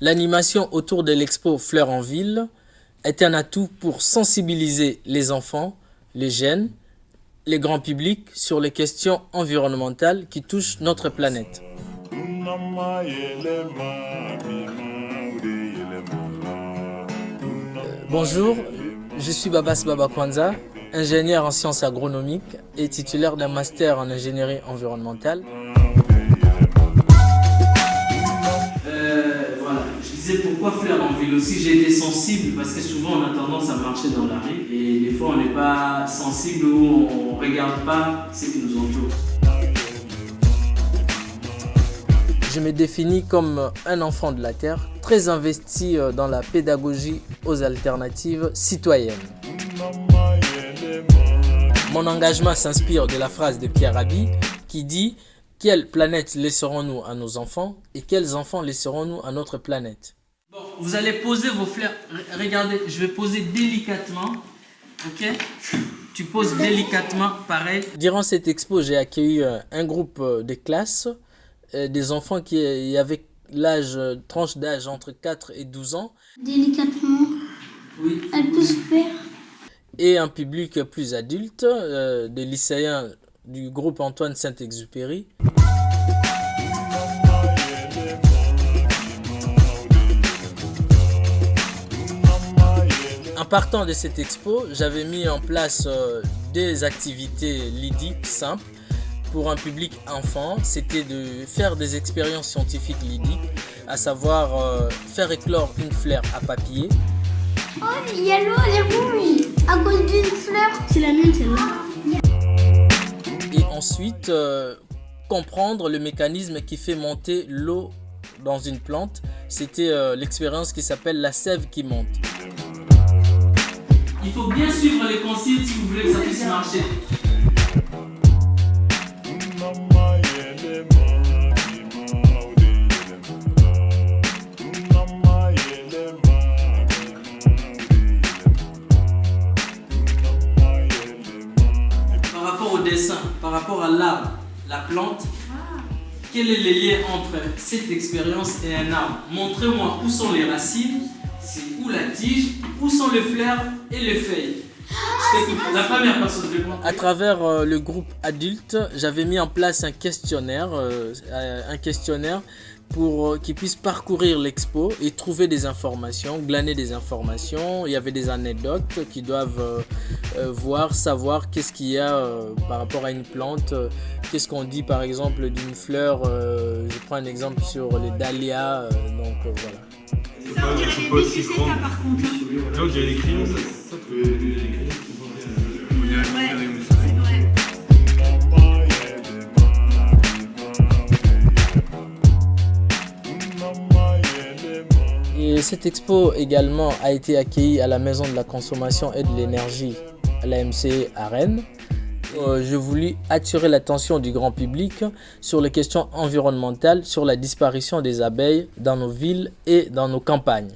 L'animation autour de l'expo Fleurs en ville est un atout pour sensibiliser les enfants, les jeunes, les grands publics sur les questions environnementales qui touchent notre planète. Bonjour, je suis Babas Baba Kwanza, ingénieur en sciences agronomiques et titulaire d'un master en ingénierie environnementale. Je disais pourquoi Fleurs en ville aussi, j'ai été sensible parce que souvent on a tendance à marcher dans la rue et des fois on n'est pas sensible ou on ne regarde pas ce qui nous entoure. Je me définis comme un enfant de la Terre, très investi dans la pédagogie aux alternatives citoyennes. Mon engagement s'inspire de la phrase de Pierre Rabhi qui dit « Quelle planète laisserons-nous à nos enfants et quels enfants laisserons-nous à notre planète ?» Bon, vous allez poser vos fleurs. Regardez, je vais poser délicatement. Ok? Tu poses délicatement, pareil. Durant cette expo, j'ai accueilli un groupe de classe, des enfants qui avaient tranche d'âge entre 4 et 12 ans. Délicatement. Oui. Elle peut se faire. Et un public plus adulte, des lycéens du groupe Antoine Saint-Exupéry. En partant de cette expo, j'avais mis en place des activités ludiques simples pour un public enfant. C'était de faire des expériences scientifiques ludiques, à savoir faire éclore une fleur à papier. Oh, il y a l'eau, elle est rouge à cause d'une fleur. C'est la mienne, celle-là. Et ensuite, comprendre le mécanisme qui fait monter l'eau dans une plante. C'était l'expérience qui s'appelle la sève qui monte. Il faut bien suivre les consignes si vous voulez que ça puisse marcher. Par rapport au dessin, par rapport à l'arbre, la plante, quel est le lien entre cette expérience et un arbre? Montrez-moi où sont les racines, c'est où la tige, où sont les fleurs et les feuilles. La première personne de moi. À travers le groupe adulte, j'avais mis en place un questionnaire pour qu'ils puissent parcourir l'expo et trouver des informations, glaner des informations. Il y avait des anecdotes qu'ils doivent savoir qu'est-ce qu'il y a par rapport à une plante. Qu'est-ce qu'on dit par exemple d'une fleur. Je prends un exemple sur les dahlias. Voilà. Ça, on dirait des bêtises, ça par contre. Là, on dirait des crayons, ça. Et cette expo également a été accueillie à la Maison de la Consommation et de l'Énergie, à l'AMC à Rennes. Je voulais attirer l'attention du grand public sur les questions environnementales, sur la disparition des abeilles dans nos villes et dans nos campagnes.